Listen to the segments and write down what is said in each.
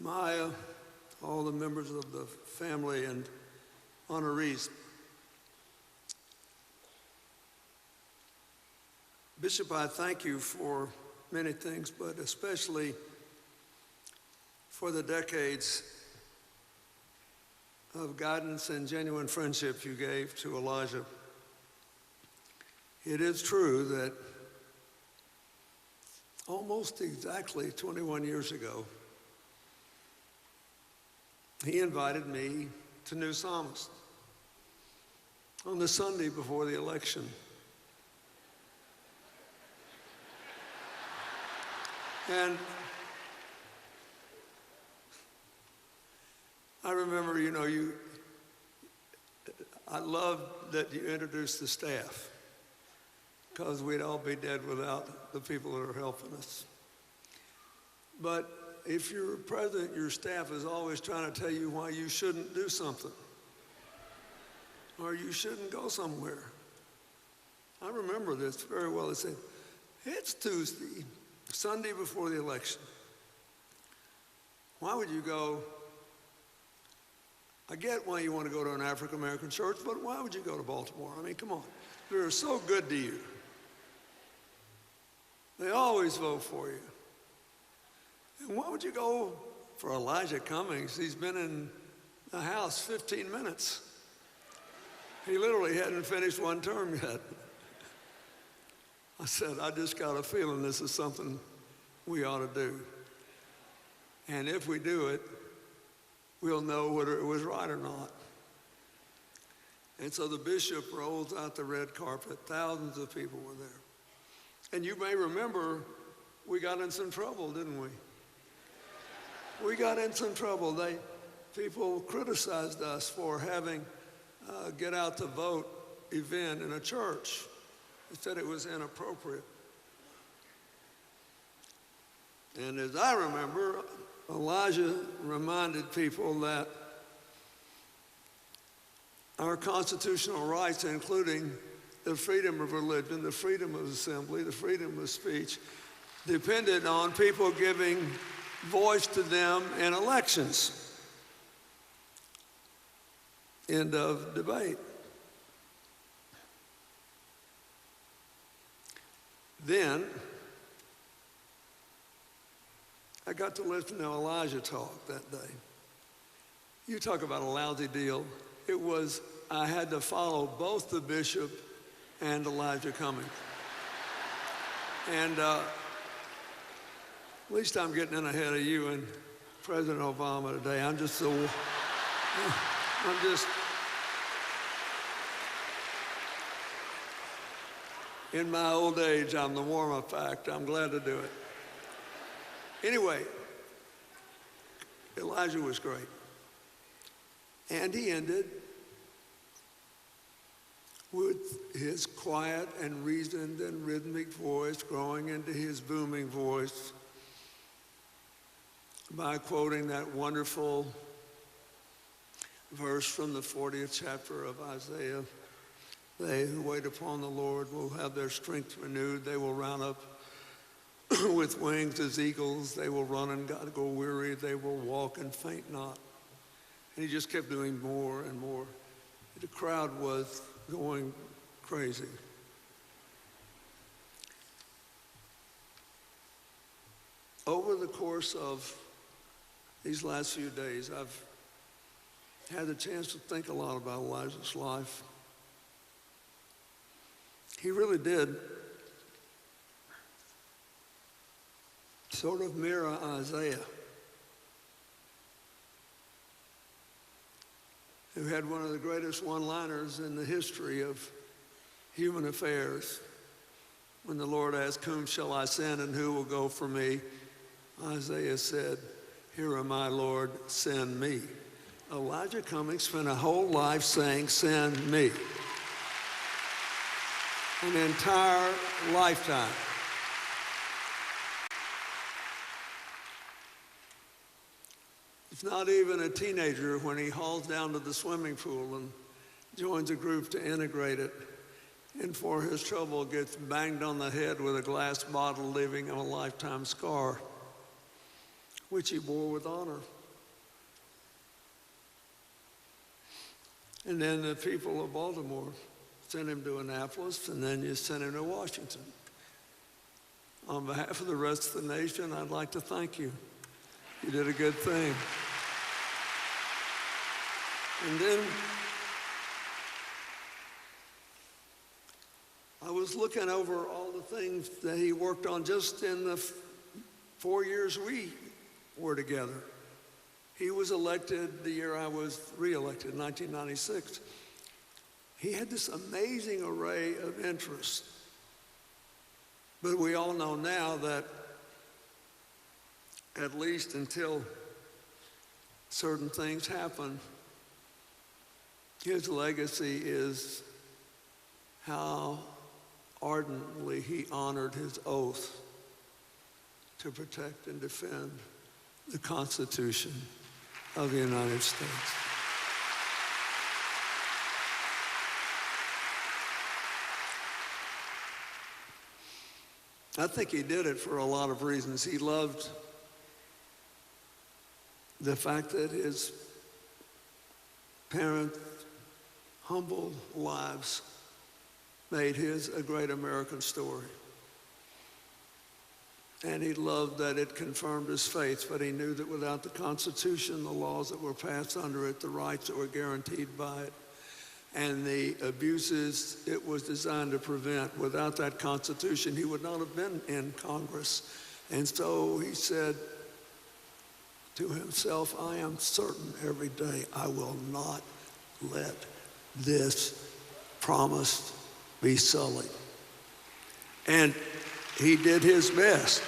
Maya, all the members of the family and honorees. Bishop, I thank you for many things, but especially for the decades of guidance and genuine friendship you gave to Elijah. It is true that almost exactly 21 years ago, he invited me to New Psalmist on the Sunday before the election. And I remember, I loved that you introduced the staff, because we'd all be dead without the people that are helping us. But if you're president, your staff is always trying to tell you why you shouldn't do something or you shouldn't go somewhere. I remember this very well. They said, it's Tuesday, Sunday before the election. Why would you go? I get why you want to go to an African-American church, but why would you go to Baltimore? I mean, come on. They're so good to you. They always vote for you. And why would you go for Elijah Cummings? He's been in the House 15 minutes. He literally hadn't finished one term yet. I said, I just got a feeling this is something we ought to do. And if we do it, we'll know whether it was right or not. And so the bishop rolls out the red carpet. Thousands of people were there. And you may remember we got in some trouble, didn't we? We got in some trouble. People criticized us for having a get out the vote event in a church. They said it was inappropriate. And as I remember, Elijah reminded people that our constitutional rights, including the freedom of religion, the freedom of assembly, the freedom of speech, depended on people giving voice to them in elections. End of debate. Then I got to listen to Elijah talk that day. You talk about a lousy deal. It was, I had to follow both the bishop and Elijah Cummings. And at least I'm getting in ahead of you and President Obama today. I'm just in my old age, I'm the warm-up act. I'm glad to do it. Anyway, Elijah was great. And he ended with his quiet and reasoned and rhythmic voice growing into his booming voice by quoting that wonderful verse from the 40th chapter of Isaiah. They who wait upon the Lord will have their strength renewed. They will run up with wings as eagles. They will run and not go weary. They will walk and faint not. And he just kept doing more and more. The crowd was going crazy. Over the course of these last few days, I've had the chance to think a lot about Elijah's life. He really did sort of mirror Isaiah, who had one of the greatest one-liners in the history of human affairs. When the Lord asked, whom shall I send and who will go for me? Isaiah said, here am I, Lord, send me. Elijah Cummings spent a whole life saying, send me. An entire lifetime. He's not even a teenager when he hauls down to the swimming pool and joins a group to integrate it, and for his trouble gets banged on the head with a glass bottle, leaving him a lifetime scar. which he bore with honor. And then the people of Baltimore sent him to Annapolis, and then you sent him to Washington. On behalf of the rest of the nation, I'd like to thank you. You did a good thing. And then I was looking over all the things that he worked on just in the 4 years we were together. He was elected the year I was reelected, in 1996. He had this amazing array of interests. But we all know now that at least until certain things happen, his legacy is how ardently he honored his oath to protect and defend the Constitution of the United States. I think he did it for a lot of reasons. He loved the fact that his parents' humble lives made his a great American story. And he loved that it confirmed his faith, but he knew that without the Constitution, the laws that were passed under it, the rights that were guaranteed by it, and the abuses it was designed to prevent, without that Constitution, he would not have been in Congress. And so he said to himself, I am certain every day I will not let this promise be sullied. And he did his best.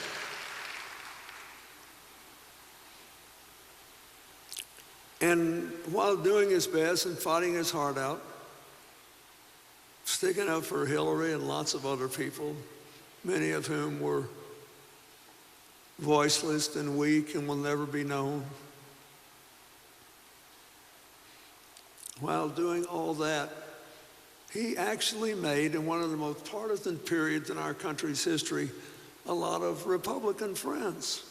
And while doing his best and fighting his heart out, sticking up for Hillary and lots of other people, many of whom were voiceless and weak and will never be known. While doing all that, he actually made, in one of the most partisan periods in our country's history, a lot of Republican friends.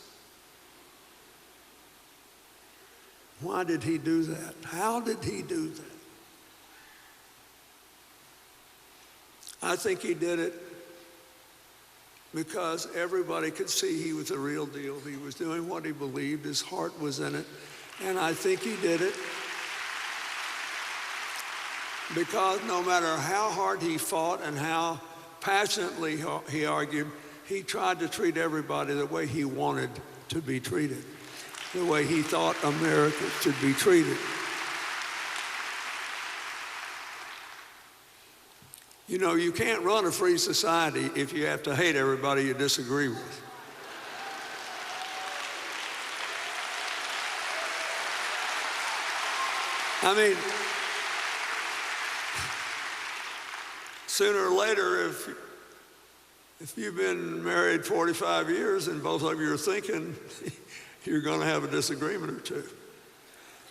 Why did he do that? How did he do that? I think he did it because everybody could see he was a real deal. He was doing what he believed. His heart was in it. And I think he did it because no matter how hard he fought and how passionately he argued, he tried to treat everybody the way he wanted to be treated, the way he thought America should be treated. You know, you can't run a free society if you have to hate everybody you disagree with. I mean, sooner or later, if you've been married 45 years and both of you are thinking, you're going to have a disagreement or two.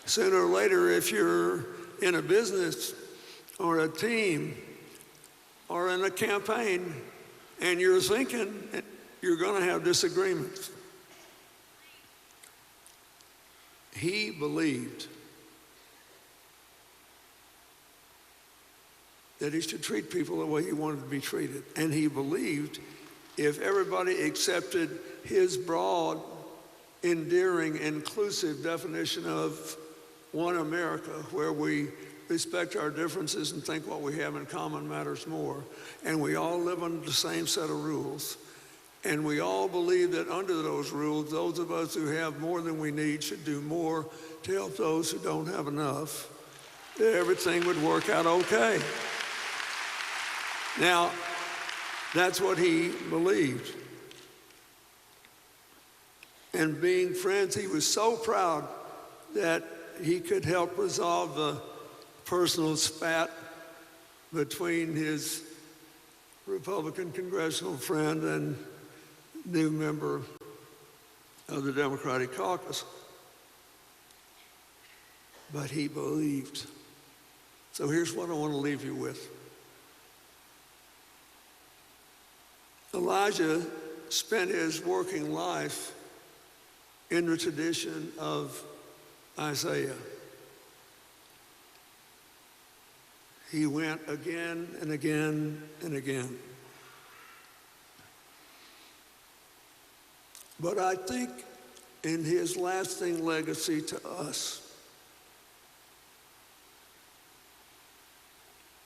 Sooner or later, if you're in a business or a team or in a campaign and you're thinking, you're going to have disagreements. He believed that he should treat people the way he wanted to be treated. And he believed if everybody accepted his broad, endearing, inclusive definition of one America, where we respect our differences and think what we have in common matters more, and we all live under the same set of rules, and we all believe that under those rules, those of us who have more than we need should do more to help those who don't have enough, that everything would work out okay. Now, that's what he believed. And being friends, he was so proud that he could help resolve the personal spat between his Republican congressional friend and new member of the Democratic caucus. But he believed. So here's what I want to leave you with. Elijah spent his working life in the tradition of Isaiah. He went again and again and again. But I think in his lasting legacy to us,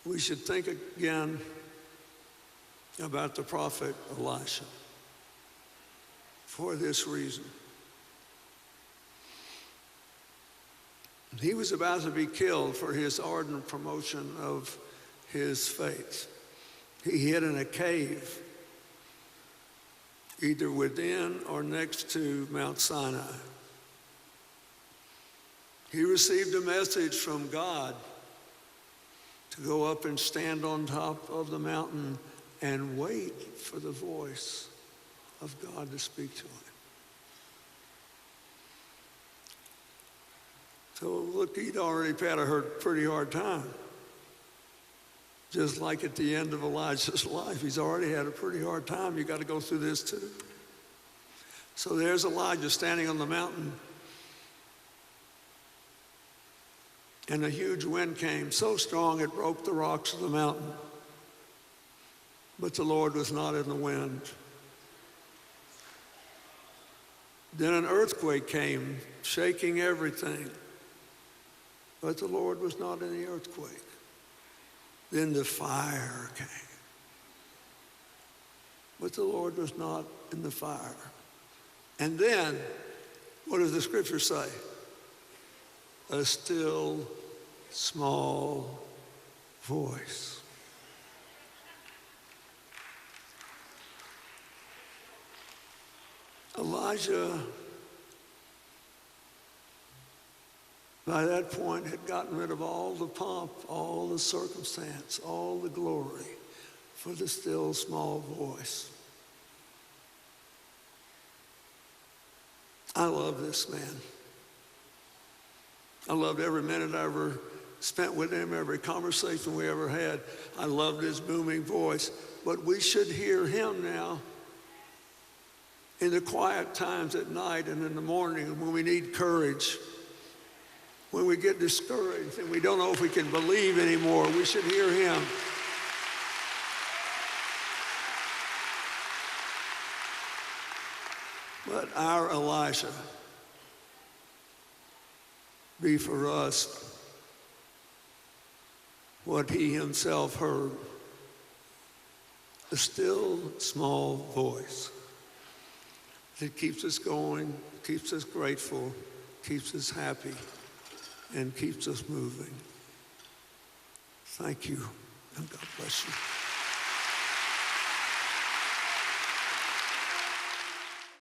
we should think again about the prophet Elisha for this reason. He was about to be killed for his ardent promotion of his faith. He hid in a cave, either within or next to Mount Sinai. He received a message from God to go up and stand on top of the mountain and wait for the voice of God to speak to him. So look, he'd already had a pretty hard time. Just like at the end of Elijah's life, he's already had a pretty hard time. You got to go through this too. So there's Elijah standing on the mountain, and a huge wind came, so strong it broke the rocks of the mountain. But the Lord was not in the wind. Then an earthquake came, shaking everything. But the Lord was not in the earthquake. Then the fire came. But the Lord was not in the fire. And then, what does the scripture say? A still, small voice. Elijah, by that point, had gotten rid of all the pomp, all the circumstance, all the glory for the still small voice. I love this man. I loved every minute I ever spent with him, every conversation we ever had. I loved his booming voice. But we should hear him now in the quiet times at night and in the morning when we need courage. When we get discouraged and we don't know if we can believe anymore, we should hear him. Let our Elisha be for us what he himself heard, a still small voice that keeps us going, keeps us grateful, keeps us happy, and keeps us moving. Thank you, and God bless you.